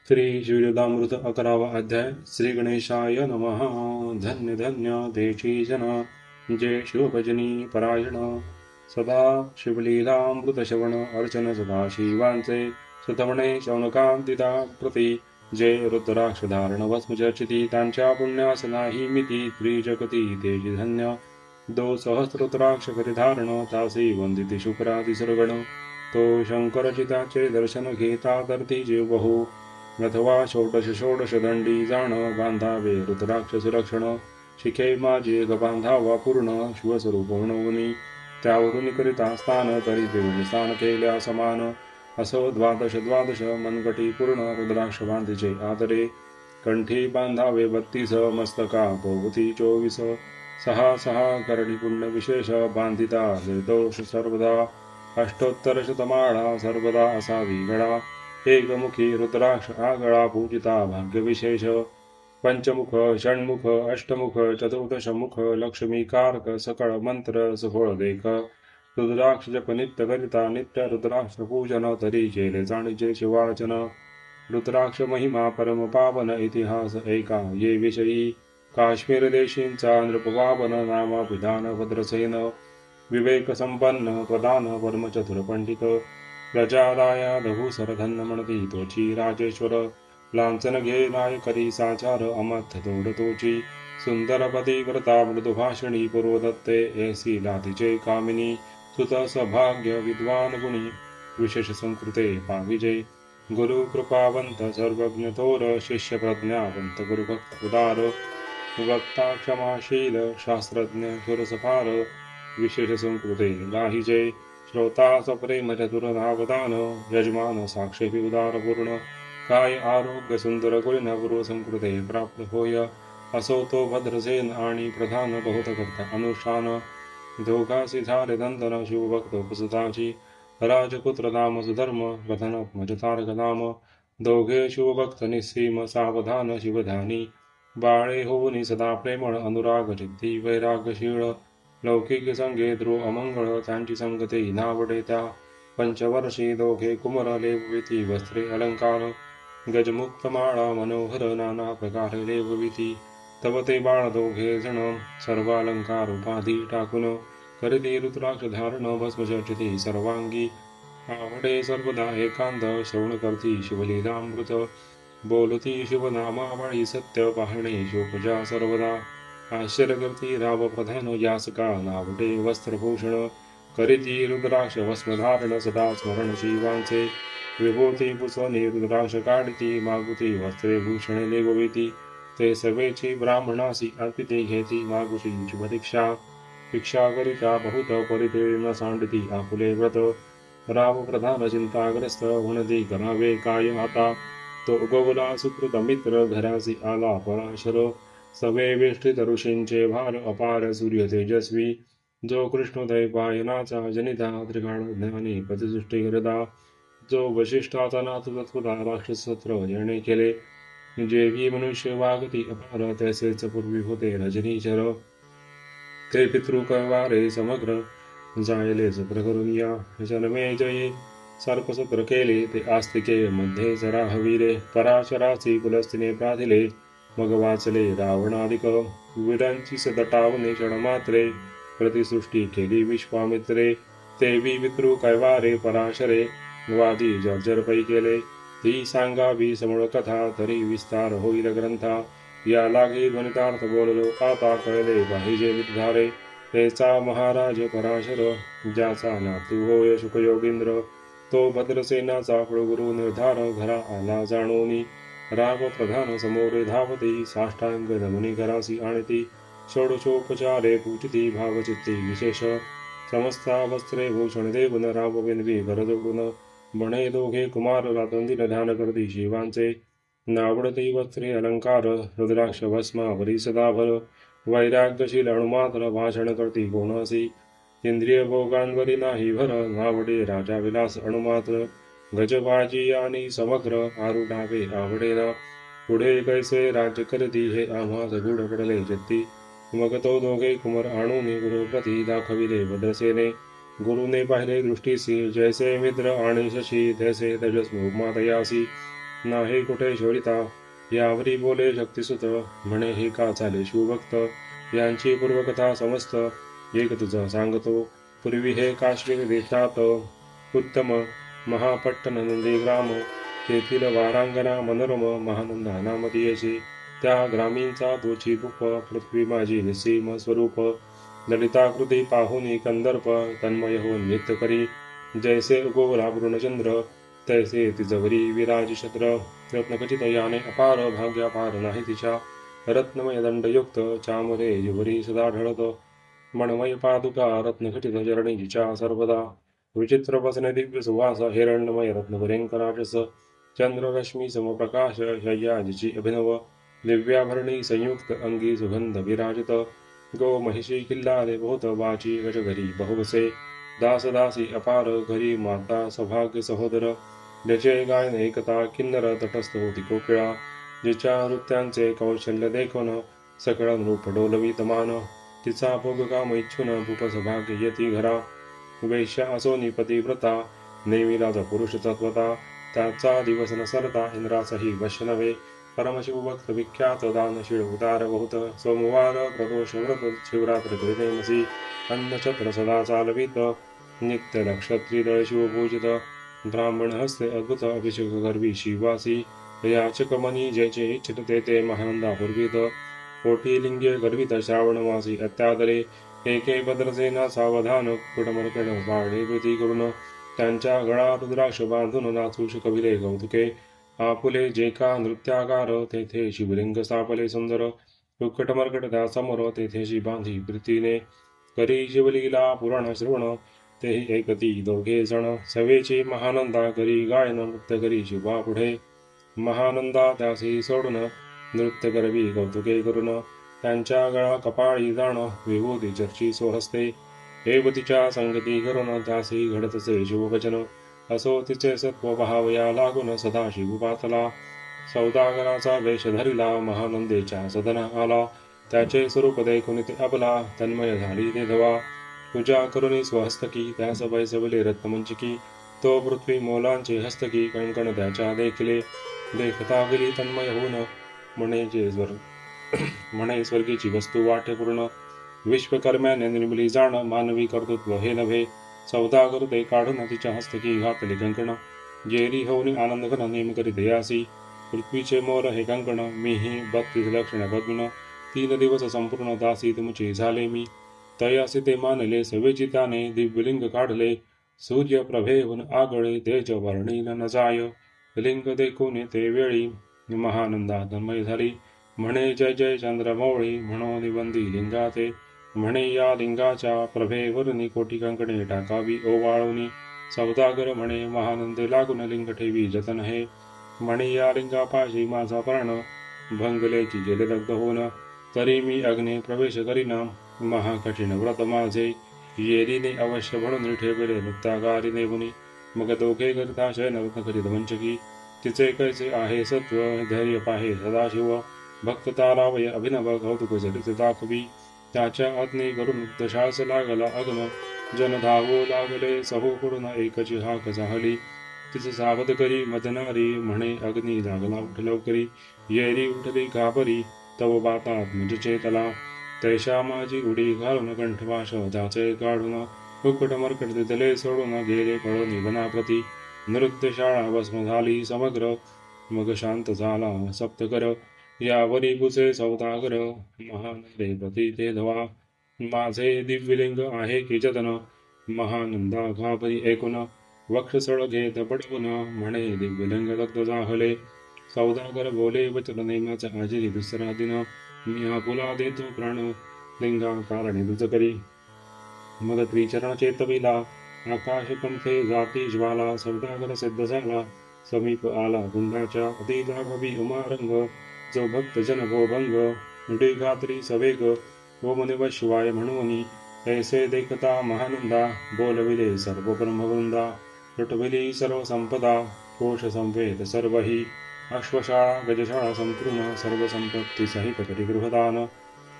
श्री श्रीयुधामृत 11वा अध्याय. श्री गणेशाय नमः. धन्य धन्य देशी जन, जय शिवभजनी परायण. सदा शिवलीलामृत श्रवण अर्चन सदा शिवांचे, सुतमणे शौनकांतिता प्रती. जय रुद्राक्ष धारण भस्म चर्चिती, त्यांच्या पुण्यास नाही मिती. त्रिजगती तेजी धन्य, दो सहस्र रुद्राक्ष करी धारण. तासी वंदिती शुक्रादी सर्वगण, तो शंकरचिताचे दर्शन घेता करती जीव बहु. अथवा षोडश दंडी जाण, बांधावे रुद्राक्ष सुरक्षण. शिखे माझी एक बांधावा पूर्ण, शिवस्वरूप म्हणूनी त्यावरून करिता स्थान. तरी देऊन स्थान केल्या समान, असो द्वादश मनगटी पूर्ण. रुद्राक्ष बांधीचे आदरे, कंठी बांधावे 32. मस्तका भोवती 24. सहा करणी पुण्य विशेष, बांधिता निर्दोष सर्वदा. अष्टोत्तर शतमाळा सर्वदा असावी गळा. एकमुखी रुद्राक्ष आगळा, पूजिता भाग्य विशेष. पंचमुख षण्मुख अष्टमुख चतुर्दश मुख, लक्ष्मी कारक सकळ मंत्र सुफळ देख. रुद्राक्ष जप नित्य करिता नित्य, रुद्राक्ष पूजन तरी केले जाणीचे शिवार्चन. रुद्राक्ष महिमा परम पावन, इतिहास ऐका ये विषयी. काश्मीर देशींचा नृपवावन, नामा विधान भद्रसेन. विवेक संपन्न प्रधान परमचतुर पंडित. प्रजादाया धभूसर धन्य म्हणती तोची राजेश्वर. लांछन घे नाय करी साचार, अमथ तोड तोची. सुंदर पतिव्रता मृदुभाषिणी, पूर्वदत्ते ऐसी लातीचे कामिनी. सुत सभाग्य विद्वान गुणी, विशेष संकृते पाविजे. गुरु कृपावंत सर्वज्ञ थोर, शिष्य प्रज्ञावंत गुरुभक्त उदार. वक्ता क्षमाशील शास्त्रज्ञ सुरसफार, विशेष संकृते गाहिजे. श्रोता सप्रेम चतुर नावदान, यजमान साक्षेपी उदार पूर्ण. काय आरोग्य सुंदर गुण, पूर्व संकृते प्राप्त होय. असो तो भद्रसेन आणि प्रधान, बहुत करता अनुष्ठान. दोघासी झाले नंदन शिवभक्त उपसुताची. राजपुत्र नाम सुधर्म, प्रधान तारक नाम. दोघे शिवभक्त निस्सीम सावधान शिवधानी. बाळे होऊनी सदा प्रेमळ, अनुराग चित्ती वैरागशीळ. लौकिक संगे ध्रुव अमंगळ, त्यांची संगते नावडे त्या. पंचवर्षी दोघे कुमर, लेवविती वस्त्रे अलंकार. गजमुक्त माळा मनोहर, नाना प्रकारे लेवविती. तव ते बाळ दोघे जण, सर्वालंकार उपाधी टाकून. करिती रुद्राक्ष धारण, भस्म चर्चिती सर्वांगी. आवडे सर्वदा एकांत, श्रवण करती शिवलीलामृत. बोलती शिवनामावळी सत्य, पाहणे शिवपूजा सर्वदा. आश्चर्य करती राव प्रधान, यास का नावडे वस्त्रभूषण. करिती रुद्राक्ष भस्मधारण, सदा स्मरण शिवांचे. विभूती पुसवणी रुद्राक्ष काढती, मागुती वस्त्रे भूषणे लेवविती. ते सर्वेची ब्राह्मणासी अर्पिते घेती, मागुती शुभदीक्षा. भिक्षा करिता बहुत परिते सांडती आपुले व्रत. राव प्रधान चिंताग्रस्त, म्हणती करावे काय आता. तो उगवला सुकृत मित्र, घरासी आला पराशर. सवे वेष्टित ऋषींचे भार, अपार सूर्य तेजस्वी. जो कृष्णोदय पायनाचा जनिता, त्रिकाळ ज्ञानी पतिसृष्टी हृदा. जो वशिष्ठाचा नाथ तत्वता, राक्षसत्र येणे केले. जेवी मनुष्य वागती अपार, तैसेच पूर्वी होते रजनीचर. ते पितृ करवारे समग्र, जायले सत्र करून या. जन्मे जये सर्पसत्र केले, ते आस्तिके मध्ये जरा हवीरे. पराशराची कुलस्थिने प्राधिले, मग वाचले रावणादिक. वीरांची सदटावने क्षणमात्रे, प्रतिसृष्टी केली विश्वामित्रे. तेवी पितृ कैवारे पराशरे, वादी जर्जर पै केले. ती सांगावी समूळ कथा, तरी विस्तार होईल ग्रंथा. या लागे ध्वनितार्थ बोललो, आता कळले पाहिजे निर्धारे. तेचा महाराज पराशर, ज्याचा नातू होय शुकयोगींद्र. तो भद्रसेनाचा कुळगुरु निर्धार, घरा आला जाणोनी. राव प्रधान समोरे धावती, साष्टांग नमुनी करासी आणती. षोडशोपचारे पूजिती, भावचित्ती विशेष. समस्ता वस्त्रे भूषण देऊन, राव विनवी घर जोडून. बणे दोघे कुमार, रातंदिन ध्यान करती शिवांचे. नावडती वस्त्रे अलंकार, रुद्राक्ष भस्मावरी सदाभर. वैराग्यशील अणुमात्र, भाषण करती कोणासी. इंद्रिय भोगांवरी नाही भर, नावडे राजा विलास अणुमात्र. गजबाजी आणि समग्र, आरुढावे आवडेना. पुढे कैसे राज्य करती, हे आम्हास गूढ पडले चित्ती. मग तो दोघे कुमार आणून गुरुप्रती दाखविले भद्रसेने. गुरुने पाहिले दृष्टीसी, जैसे मित्र आणि शशी, तैसे तेजस्वी मातयासी. नाही कुठे शोरिता. यावरी बोले शक्तिसुत, म्हणे हे का चाले शिवभक्त. यांची पूर्वकथा समस्त, एक तुझा सांगतो. पूर्वी हे काश्मीर देशात उत्तम महापट्टण नंदी ग्राम. तेथील वारांगणा मनोरम महानंदा नाम तियेचे. त्या ग्रामीणचा तोची रूप, पृथ्वी माझी निसीम स्वरूप. ललिताकृती पाहुनी कंदर्प, तन्मय होऊन नृत्य करी. जैसे उगवला पूर्णचंद्र, तैसे तिजवरी विराज छत्र. रत्नखचित याने अपार, भाग्यापार नाही तिच्या. रत्नमय दंडयुक्त चामरे जिवरी सदा ढळत. मणमय पादुका रत्नखचित चरणी जिच्या सर्वदा. विचित्र वसने दिव्य सुवास, हिरण्यमय रत्नभयंकराजस. चंद्ररश्मी समप्रकाश, शय्या जिची अभिनव. दिव्याभरणी संयुक्त अंगी सुगंध विराजित. गो महिषी किल्लारे बहुत, वाची गज घरी बहुवसे. दास दासी अपार घरी, माता सौभाग्य सहोदर. ज्याचे गायन एकता किन्नर, तटस्थ होती कोकिळा. जिच्या नृत्यांचे कौशल्य देखून, सकळ नृप डोलवीत मान. तिचा भोग काम इच्छून, भूप सौभाग्य येती घरा. वैश्या असोनी पतिव्रता, नेमी राजा पुरुष तत्वता. त्याचा दिवस न सरता, इंद्रासही वश्य नव्हे. परमशिवभक्त विख्यात, दानशीळ उदार बहुत. सोमवार प्रदोष व्रत, शिवरात्र त्रिनेमसी. अन्नछत्र सदा चालवित, नित्य नक्षत्रिदळ शिवपूजित. ब्राह्मण हस्ते अद्भुत, अभिषेक गर्वी शिवासी. याचक मनी जयचे इच्छित, ते महानंदा पूर्वित. कोटी लिंगे गर्वित, श्रावणमासी अत्यादरे. एके भद्रसेना सावधान, कुटमर्कण पाळणे कृती करून. त्यांच्या गळात रुद्राक्ष बांधून, नाचूश कविले कौतुके. आपुले जे का नृत्याकार, तेथे शिवलिंग स्थापले सुंदर. कुटमर्कट त्या समोर, तेथेशी बांधी प्रीतीने. करी शिवलीला पुराण श्रवण, तेही ऐकती दोघे जण. सवेची महानंदा करी गायन, नृत्य करी शिवा पुढे. महानंदा त्यासी सोडून, नृत्य करवी कौतुके करून. त्यांच्या गळा कपाळी जाण, विभूती चर्ची स्वहस्ते. हेवतीच्या संगती करून, त्यासी घडतसे शिववचन. असो तिचे सत्व भावया लागून, सदा शिवपातला. सौदागराचा वेश धरिला, महानंदेच्या सदना आला. त्याचे स्वरूप देखून ते अबला, तन्मय झाली ते धवा. पूजा करुणी स्वहस्तकी, त्यास बैसवले रत्नमंचकी. तो पृथ्वी मोलांचे हस्तकी, कंकण त्याच्या देखले. देखता गेली तन्मय होऊन, म्हणे स्वर्गीची वस्तू वाटे पूर्ण. विश्वकर्म्याने निर्मिली जाण, मानवी कर्तृत्व हे नव्हे. सौदागर ते काढून, तिच्या हस्तकी घातले कंकण. जेरी होऊन आनंद घन, नेम करी दयासी. पृथ्वीचे मोर हे कंकण, मीही 32 लक्षण बदलून. 3 दिवस संपूर्ण दासी तुमचे झाले मी. तयासी ते मानले सवेची त्याने, दिव्यलिंग काढले. सूर्य प्रभेहून आगळे, तेज वर्णील न जाय. लिंग देखून ते वेळी, महानंदा तन्मय झाली. म्हणे जय जय चंद्रमौळी, म्हणून निबंधी लिंगाचे. म्हणे या लिंगाच्या प्रभेवरुनी, कोटी कंकणे टाकावी ओवाळूनी. सौदागर म्हणे महानंदे लागून, लिंग ठेवी जतन हे. म्हणे या लिंगापाशी माझा प्राण, भंगलेची जलदग्ध होऊन. तरी मी अग्नी प्रवेश करीना, महाकठीण व्रत माझे. येरीने अवश्य म्हणून ठेवले नृत्यागारी नेबुनी. मग दोघे करता शयन रत्न करीत वंचकी. तिचे कैसे आहे सत्व, धैर्य पाहे सदाशिव. भक्त तारावय अभिनव, कौतुक चरित दाखवी. त्याच्या आज्ञे करून दशास लागला अग्न. जन धावू लागले सहूकडून, एकची हाक झाली. तिचे सावध करी मदनारी, म्हणे अग्नी लागला उठ लवकरी. येरी उठली घाबरी, तव बातात म्हणजे चेतला. तैशा माझी उडी घालून, कंठभाष त्याचे काढून. उकट मरकट तिथले सोडून, गेले पळून वनाप्रती. नृत्यशाळा भस्म झाली समग्र, मग शांत झाला सप्तकर. यावरी पुसे सौदागर, महानंदे प्रती ते धवा. माझे दिव्यलिंग आहे की जतन, महानंदा घाबरी ऐकून. वक्षस्थळ घेत बडवून, म्हणे दिव्यलिंग दग्ध जाहले. सौदागर बोले वचन, नेमाचा हजेरी दुसरा दिन. मी आपुला देतो प्राण, लिंगा कारणे तुझ करी. मग त्रिचरण चेतविला, आकाश कंठे जाती ज्वाला. सौदागर सिद्ध झाला, समीप आला कुंडाच्या. अति लाघवी उमारंग, जो भक्त जन भो भंग. उडी घातली सवेग, ओम नमः शिवाय म्हणूनी. ऐसे देखता महानंदा, बोलविले सर्व ब्रह्मवृंदा. लुटविली सर्व संपदा, कोश संवेद सर्वही. अश्वशाळा गजशाळा संपूर्ण, सर्व संपत्ती सहित करी गृहदान.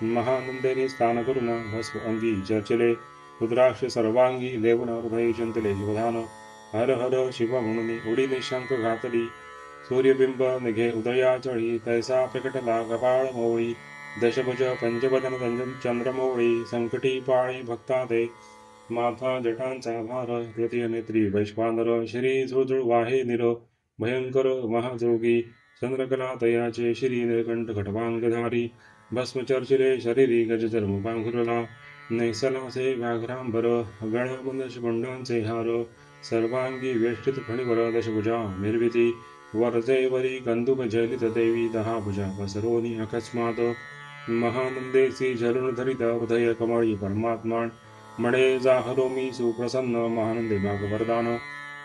महानंदेने स्थान करून, भस्म अंगी चर्चिले. रुद्राक्ष सर्वांगी लेवून, हृदय चिंतले शिवधान. हर हर शिव म्हणून उडी निशंक घातली. सूर्यबिंब निघे उदयाचळी तैसा प्रकटला कपाळ मोळी दशभुज पंचवदन चंद्रमौळी संकटी पाळी भक्ता ते माथा जटांचा भार तृतीय नेत्री वैश्वानर श्री झुळझुळ वाहे निर भयंकर महाजोगी चंद्रकला तयाचे श्री निळकंठ खटवांगधारी भस्मचर्चिले शरीरी गजचर्म पांघुरला नैसलासे व्याघ्रांबर गळ्याबंद गुंडांचे हार सर्वांगी वेष्टित फणीवर दशभुजा निर्विती वरजेवरी कंदुक जलित देवी दहा भुजा पसरोनी अकस्मात महानंदेसी झलून धरित हृदय कमळी परमात्मान म्हणे जाहरो मी सुप्रसन्न महानंदे भागवरदान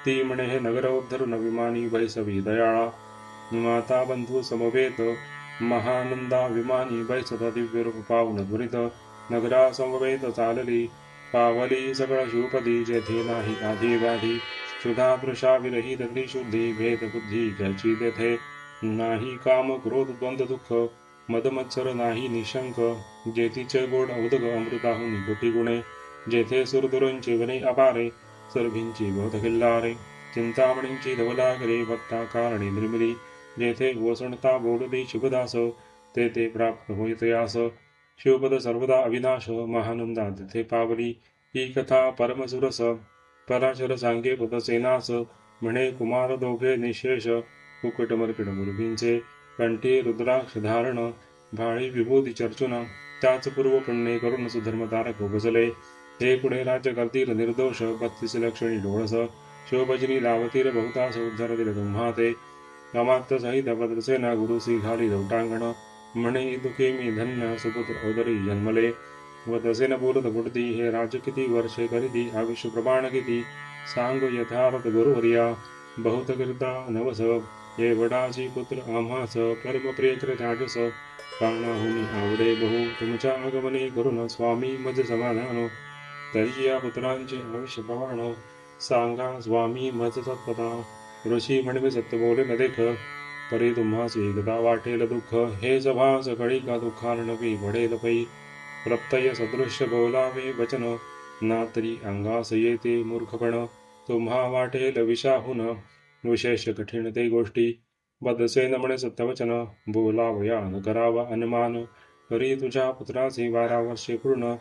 ती म्हणे हे नगरोद्धरून विमानी वैसवी दयाळा माता बंधू समवेत महानंदा विमानी बैसत दिव्य रूप पावन त्वरित नगरा समवेत चालली पावली सगळ शिवपदी जेथे नाही आधी व्याधी क्षुधा तृषा विरहित त्रिशुद्धी भेद बुद्धी घ्यायची तेथे नाही काम क्रोध द्वंद्व दुःख मदमत्सर नाही निशंक जेथीचे गोड उदक अमृताहुनी कोटी गुणे जेथे सुरदुरांची वने अपारे सर्भिंची बहुत खिल्लारे चिंतामणींची धवलागरे भक्ता कारणे निर्मिली जेथे वसणता बोलती शुभदास ते प्राप्त होईतयास शिवपद सर्वदा अविनाश महानंदा तेथे पावली ही कथा परमसुरस पराशर सांगे पदसेनास म्हणे कुमार दोघे निशेष कुकट मर्कट मुलगींचे कंठी रुद्राक्ष धारण भाळी विभूती चर्चुन त्याच पूर्व पुण्य करून सुधर्मतारक बसले हे पुढे राज्य करतील निर्दोष 32 लक्षणी डोळस शिवभजनी लावतील बहुतास उद्धरतील तुम्हाते अमात्य सहित भद्रसेना गुरुसी घाली दौटांगण म्हणे दुखे मी धन्य सुपुत्र ओदरी जन्मले व तसेन बोलत बुडती हे राज किती वर्षे करीती आयुष्य प्रमाण किती सांग यथार्थ गुरुवर्या बहुत करता नवस हे वडाची पुत्र आम्हास परम प्रिय राजस प्राणाहुनी आवडे बहु तुमच्या आगमने करून स्वामी मज समाधान तरी या पुत्रांचे आयुष्य प्रमाण सांगा स्वामी मज सत्पथा ऋषी म्हणवे सत्य बोले न देख परी तुम्हास एकदा वाटेल दुःख हे सभास कळी का दुःखार्णवी पडेल पै प्रत्यय सदृश्य बोलावे वचन ना तरी अंगास येते मूर्खपण तुम्हा वाटेल विषाहून विशेष कठीण ते गोष्टी बदसेन म्हणे सत्यवचन बोलावया न करावा अनुमान तरी तुझ्या पुत्राचे 12 वर्षे पूर्ण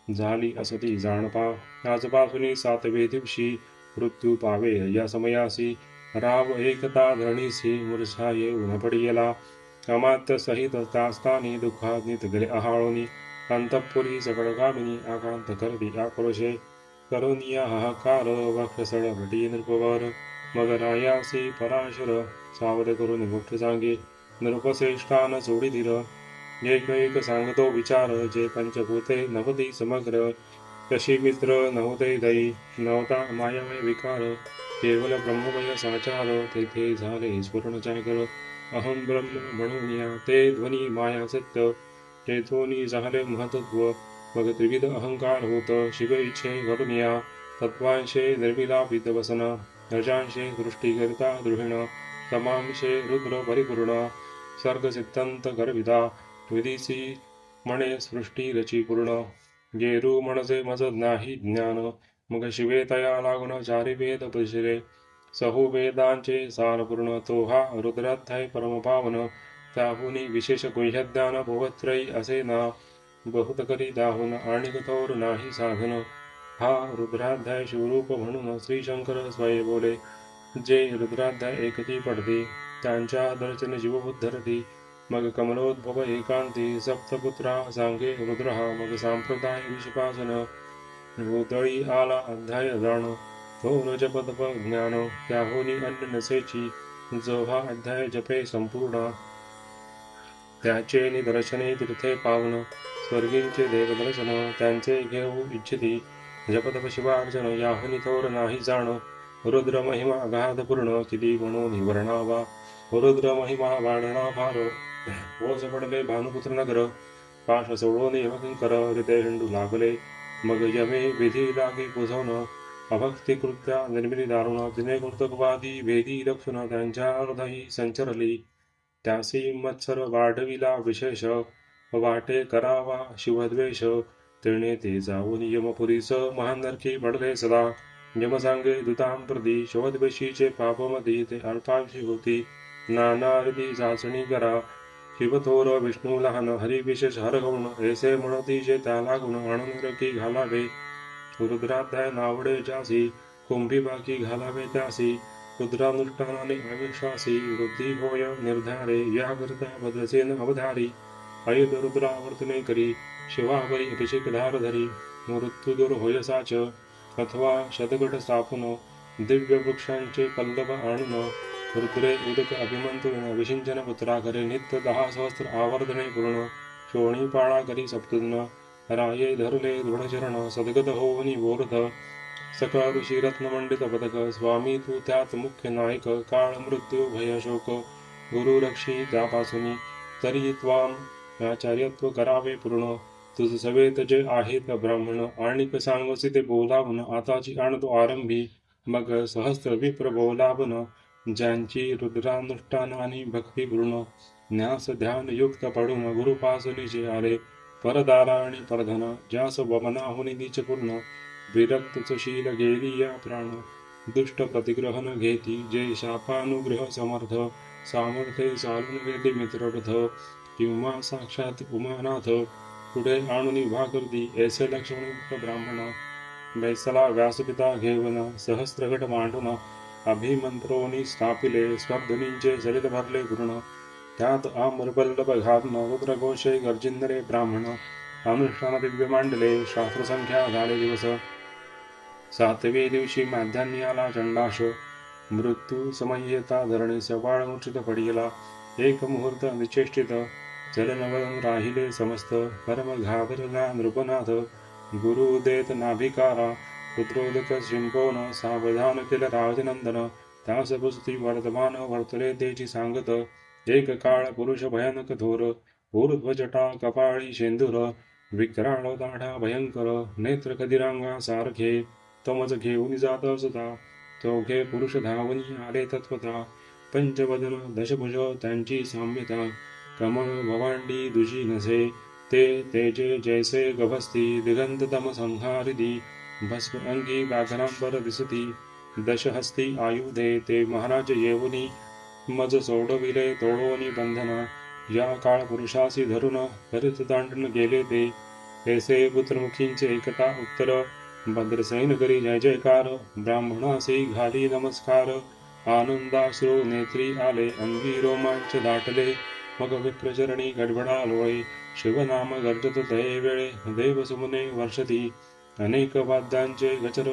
झाली असती जाणपा आजपासून 7व्या दिवशी मृत्यू पावे या समयासी राव एकता धरणीसी मूर्छा येऊन पडियला अमात्य सहित तास्तानी दुःखाग्नीत गेले आहाळोनी अंतपुरी सकळगामिनी आकांत करती आक्रोशे करुनिया हाहाकार वक्षसळ भटी नृपवर मग रायासी पराशर सावध करून गोष्ट सांगे नृपश्रेष्ठान सोडी दिल एक सांगतो विचार जे पंचभूते नवती समग्र कशी मित्र नव्हते दई नवता मायामय विकार केवल ब्रह्ममय साचार तेथे झाले स्फुरणचाकर अहम ब्रह्म म्हणून या ते ध्वनी माया सत्य तेथोनी झाले महत्त्व मग त्रिविध अहंकार होत शिव इच्छे घडून या तत्वांशे निर्मिलापित वसन रजांशे दृष्टी करता दृढिण तमांशे रुद्र परिपूर्ण सर्ग सिद्धांत गर्विदा विधीसी म्हणे सृष्टी रची पूर्ण गेरू म्हणजे मज नाही ज्ञान मग शिवे तया लागून चारी वेद परिशिरे सहु वेदांचे सारपूर्ण तो हा रुद्राध्याय परमपावन त्याहुनी विशेष गुह्यज्ञान भोवत्रयी असे ना बहुत करी दाहुन आणि थोर नाही साधन हा रुद्राध्याय शिवरूप म्हणून श्रीशंकर स्वये बोले जे रुद्राध्याय एकती पडते त्यांच्या दर्शन जीवबुद्धरती मग कमलोद्भव एकांती सप्तपुत्रा सांगे रुद्रहा मग सांप्रदाय विषपासन भूतळी आला अध्याय जाण थोर जपत ज्ञान त्याहोनी अन्न नसेची जो हा अध्याय जपे संपूर्ण त्याचे निदर्शने तीर्थे पावन स्वर्गींचे देवदर्शन त्यांचे घेऊ इच्छिती जपतप शिवार्चन याहुनी थोर नाही जाण रुद्र महिमा अगाध पूर्ण किती म्हणून वर्णावा रुद्र महिमा वाढणा भार ओझ पडले भानुपुत्र नगर पाश सोडून यमकिंकर हृदय हिंडू लागले मग यमे विधी लागे बुझवण अभक्ती कृत्या निर्मिली दारुण तिने कृतकवादी वेदी लक्षण त्यांच्या हृदयी संचरली त्यासी मत्सर वाढविला विशेष वाटे करावा शिवद्वेष तिने ते जाऊन यमपुरीस महान नरकी पडले सदा यम सांगे दूतांप्रती शोधवेशीचे पापमधी ते अल्पांशी होती नाना रीती चाचणी करा. शिवथोर विष्णू लहान हरी विशेष हरगुण ऐसे म्हणती जे त्याला गुण आणून रकी घालावे. रुद्राध्याय नावडे ज्यासी कुंभी बाकी घालावे त्यासी. रुद्रानुष्ठानाने अविश्वासी वृद्धी होय निर्धारे. या करता भद्रसेन अवधारी अयुध रुद्रावर्तने करी. शिवावरी अभिषेक धार धरी मृत्यूदूर होय साच. अथवा शतगट स्थापून दिव्य वृक्षांचे पल्लव आणून. रुद्रे उदक अभिमंत्रुन विषिंचन पुत्रा करे नित्य 10 सहस्त्र आवर्धने पूर्ण. शोणी पाळा करी सप्तन राये धरले दृढचरण सद्गत होवनी बोरथ. सकळ ऋषी रत्नमंडित पदक स्वामी तू त्यात मुख्य नायक. काळ मृत्यू भय शोक गुरु रक्षी त्यापासून तरी त्वाम आचार्यत्व करावे पूर्ण. तुझ सवेत जे आहेत ब्राह्मण आणिक सांगसी ते बोलावून. आताची आणतो आरंभी मग सहस्त्र विप्र बोलावून. ज्यांची रुद्रानुष्ठानानी भक्ती पूर्ण न्यास ध्यान युक्त पडून गुरुपासनी जे आले परदारा आणि परधन. ज्यास वमनाहुनी नीच पूर्ण विरक्तशील गेली या प्राण. दुष्ट प्रतिग्रहण घेती जे शापानुग्रह समर्थ. सामर्थ्ये चालून गेले मित्ररथ किंवा साक्षात उमानाथ. पुढे आणून उभा करती ऐसे लक्ष्मणयुक्त ब्राह्मण. बैसला व्यासपिता घेऊन सहस्त्रगट मांडून. अभिमंत्रोनी स्थापिले स्वरध्वनींचे चरित भरले पूर्ण. त्यात आम्रपल्लव घातन रुद्रघोषे गर्जिंदरे ब्राह्मण. अनुष्ठान दिव्य मांडले शास्त्रसंख्या झाले दिवस. 7वे दिवशी माध्यान्नी आला चंडाश. मृत्यू समयेता धरणी सवाळ मूर्छित पडिला. एक मुहूर्त निचेष्टित चलनवरून राहिले समस्त. परम घाबरला नृपनाथ गुरु देत नाभिकारा. पुत्रोदक शिंपोन सावधान केल राजनंदन. त्यास पुसती वर्तमान वर्तले तेची सांगत. एक काळ पुरुष भयानक थोर ऊर्ध्वजटा कपाळी शेंदूर. विक्राळ दाढा भयंकर नेत्र कदिरांगा सारखे. तमज घेऊन जात असता चौघे पुरुष धावनी आले तत्वता. पंचवदन दशभुज त्यांची साम्यता. कमळ भवांडी दुजी नसे ते तेजे जैसे गभस्ती. दिगंत तम संहारिदी भस्म अंगी व्याघ्रांबर दिसती. दशहस्ती आयुधे ते महाराज येऊनी. मज सोडविले तोडोनी बंधना. या काळ पुरुषासी धरून करीत दांडन गेले ते. ऐसे पुत्रमुखींचे एकता उत्तर भद्रसैन करी जय जयकार. ब्राह्मणासी घाली नमस्कार. आनंदाश्रू नेत्री आले अंगी रोमांच दाटले. मग विप्रचरणी गडबडा लोळे. शिवनाम गर्जत तये वेळे देवसुमने वर्षती. अनेक वाद्यांचे गचर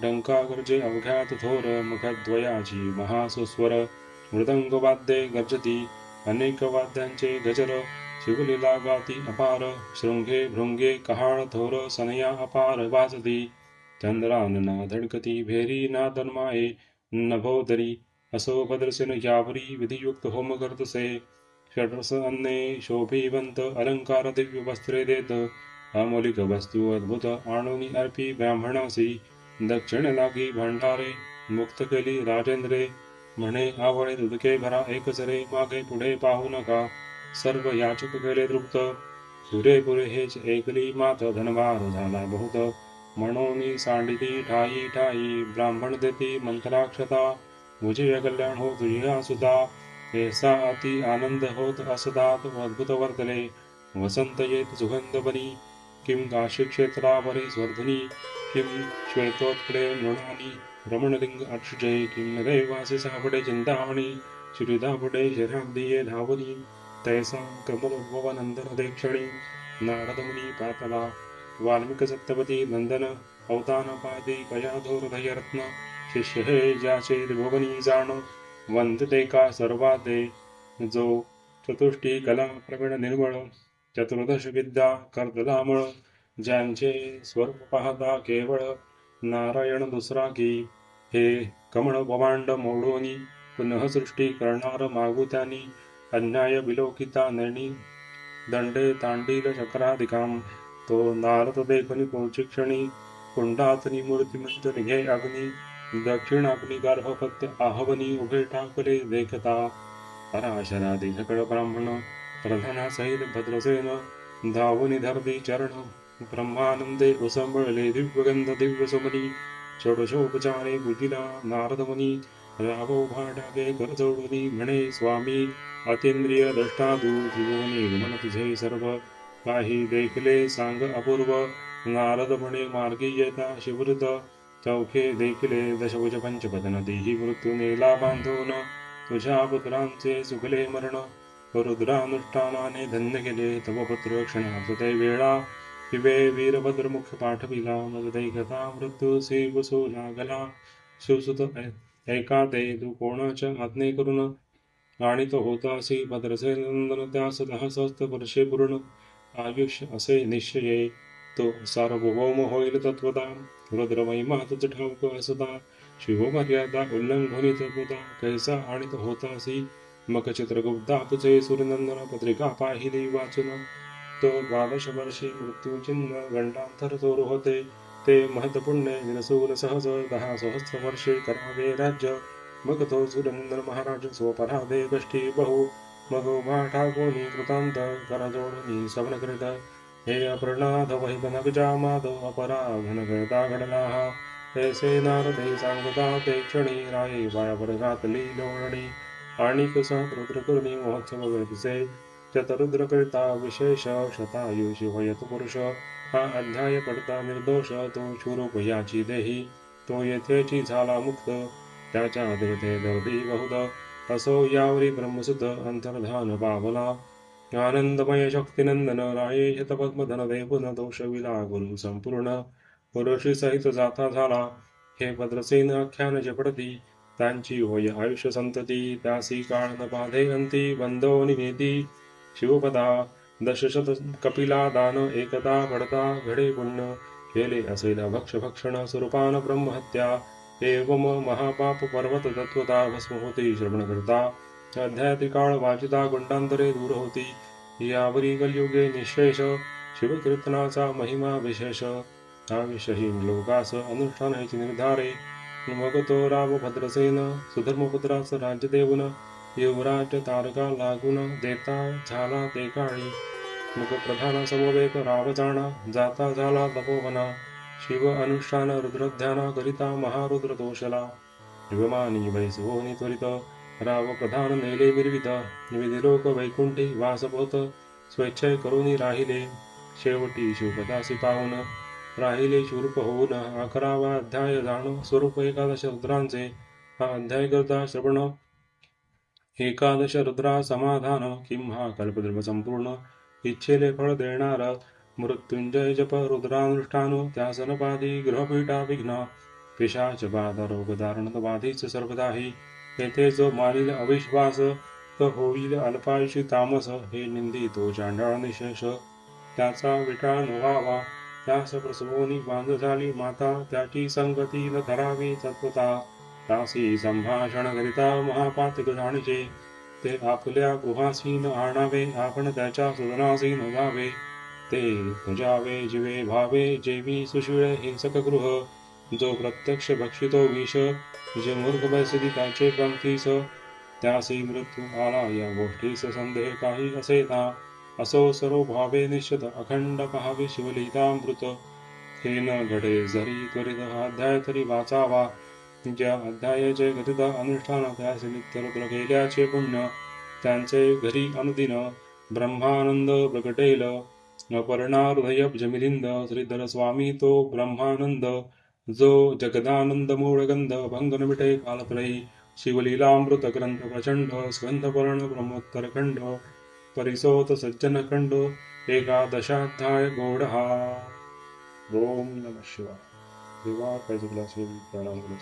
डंका गर्जे अवघ्यात थोर. मुखद्वयाची महासुस्वर मृदंग वाद्ये गर्जती. अनेक वाद्यांचे गजर शिवलीला गाती अपार. शृंगे भृंगे कहाळ थोर सनया अपार वाजती. चंद्रानना धडकती भेरी ना तन्माये नभोदरी. असो भद्रसेन यावरी विधियुक्त होम करतसे. षड्रस अन्ने शोभिवंत अलंकार दिव्य वस्त्रे देत. अमौलिक वस्तू अद्भुत आणूनी अर्पी ब्राह्मणासी. दक्षिण लागी भांडारे मुक्त केली राजेंद्रे. म्हणे आवळे दुदके भरा एकसरे मागे पुढे पाहू नका. सर्व याचक केले तृप्त पुरेपुरे हेच ऐकली मात. धनभार झाला बहुत म्हणून सांडिती ठाई ठाई. ब्राह्मण देती मंत्राक्षता मुझे कल्याण हो तुझ्या सुधा. ऐसा अति आनंद होत असतात अद्भुत वर्तले. वसंत येत सुगंध बनी किम काशी क्षेत्रावरी स्वर्धनी. किम श्वेतोत्कडे मृणानी रमणलिंग अक्षुजय. किम नदैवासी सापडे चिंतामणी. श्रीदापडे शराब्दिये धावनी. तैसा कमलोद्भवनंदन देक्षणी. नारदमुनी पातला वाल्मिक सत्यपती नंदन. अवतानपादी कयाधोर धयरत्न. शिष्य हे ज्याचे त्रिभुवनी जाण. वंदते का सर्वाते जो चतुष्टी कला प्रवीण निर्मळ. चतुर्दश विद्या कर्दलामळ. ज्यांचे स्वरूप पाहता केवळ नारायण दुसरा की. हे कमळ पवांड मोडोनी पुनः सृष्टी करणार मागू त्यांनी. अन्याय विलोकिता नैनी दंडे तांडील चक्राधिकाम. तो नारद देखुनी पुढची क्षणी कुंडातनी मूर्तिमंत निघे अग्नी. दक्षिण आपली गर्भपत्य आहवनी उभे टाकले देखता. पराशरादी सकळ ब्राह्मण प्रधानासहित भद्रसेन. धावनी धरती चरण ब्रह्मानंदे उसंबळले दिव्यगंध दिव्य सुमनी. षोडशोपचारे पूजिला नारदमुनी. रावो भाटाके कर जोडली म्हणे स्वामी अतींद्रिय द्रष्टा तू त्रिभुवनी गमन तुझे सर्व काही देखले सांग अपूर्व नारद म्हणे मार्गी येता शिवृत चौखे देखले दशभुज पंचपदन देही मृत्यू नेला बांधून तुझ्या पुत्रांचे सुखले मरण रुद्रानुष्ठानाने धन्य केले तव पुत्र क्षणात ते वेळा हिवे वीरभद्र मुख पाठविला मग दैकथा मृत्यूसी बसू लागला शिवसुत ऐका ते तू कोणाच्या आज्ञे करून आणि तो होतासी भद्रसे नंदन त्यास 10 सहस्त्र वर्षे पूर्ण आयुष्य असे निश्चये तो सार्वभौम होईल तत्वता रुद्र महिमा तुझ ठाऊक असता शिवमर्यादा उल्लंघनी तत्वता कैसा आणि तो होतासी मग चित्रगुप्ता तुझे सूर्यनंदन पत्रिका पाहिली वाचून तो 12 वर्षी मृत्यूचिन्ह गंडांतर चोर होते ते महत्पुण्य विनसून सहज 10 सहस्त्र वर्षे करावे राज्य मग तो सुरंदर महाराज स्वपराधे कष्टी बहु मग उभा ठाकोनी कृतांत करजोडनी सवन करीत हे अप्रणाध वैद नगजा माधव अपराधन करता घडला हा तैसे नारदे सांगता ते क्षणी राये वायावर घातली लोळणी आणि कसं रुद्रकर्णी महोत्सव वेळचे चतरुद्रकरिता विशेष शतायु शिवयत पुरुष हा अध्याय पडता निर्दोष तो शूरूप याची देही तो येथेची झाला मुक्त त्याच्या देवते दर्दी बहुत असो यावरी ब्रह्मसुत अंतर्धान पावला आनंदमय शक्तिनंदन राये शतपद्मधन देवुन दोषविला गुरु संपूर्ण पुरुषी सहित जाता झाला हे भद्रसेन आख्यान जपडती त्यांची होय आयुष्य संतती त्यासी काळ न बाधे अंती बंधो निवेदी शिवपदा दशशत कपिला दान एकदा पडता घडे पुण्य केले असेल भक्ष भक्षण स्वरूपान ब्रह्महत्या एवम महापाप पर्वत तत्वता भस्म होती श्रवण करता अध्याय त्रिकाळ वाचिता गुंडांतरे दूर होती यावरी कलयुगे निशेष शिवकीर्तनाचा महिमा विशेष आविषहीन लोकास अनुष्ठानाची निर्धारे मग तो राव भद्रसेन सुधर्मपुत्रास राज्य देऊन युवराज तारका लागून देता झाला ते काळी मग प्रधान समवेत राव जाणा जाता झाला तपोवना शिव अनुष्ठान रुद्रध्याना करिता महारुद्र दोषला शिवमानी वैसवोनी त्वरित राव प्रधान नेले विरवित विधिलोक वैकुंठी वासपोत स्वेच्छय करुनी राहिले शेवटी शिवपदासी पाहून राहिले शूर्प होऊन 11वा अध्याय जाणो स्वरूप 11 रुद्रांचे हा अध्याय करता श्रवण 11 रुद्रा समाधान किम हा कल्पद्रुम संपूर्ण इच्छेले फळ देणार मृत्युंजय जप रुद्रानुष्ठानो त्यासनपादी ग्रहपीठा विघ्न पिशाच बाधा रोग धारण बाधीच सर्वदाही येथे जो मानिल अविश्वास तो होईल अल्पायुषी तामस हे निंदी तो चांडाळ निशेष त्याचा विटाळ व्हावा त्यास प्रसवोनी बांध झाली माता त्याची संगती न धरावी तत्वता तासी संभाषण करिता महापातक जाणीचे ते आपल्या गृहासी न आणावे आपण त्याच्या सुदनासी न जावे ते तुझावे जीवे भावे जेवी सुशिळे हिंसक गृह जो प्रत्यक्ष भक्षितो विष जे मूर्ख बैसदी त्याचे पंक्तीस त्यासी मृत्यू आला या गोष्टीस संदेह काही असे ना असो सर्व भावे निश्चित अखंड पहावे शिवलितामृत हे न घडे जरी त्वरित अध्याय तरी वाचावा ज्या अध्यायाचे कथित अनुष्ठान त्यास नित्य रुद्र केल्याचे पुण्य त्यांचे घरी अनुदिन ब्रह्मानंद प्रगटेल अपर्णाहृदय मिलिंद श्रीधर स्वामी तो ब्रह्मानंद जो जगदानंद मूळगंध भंगन मिटे कालत्रयी शिवलीलामृत ग्रंथ प्रचंड स्कंदपर्ण ब्रह्मोत्तरखंड परिसोत सज्जन खंड 11 गौडहा ओम नमः शिवाय देवा काय प्रणाम करू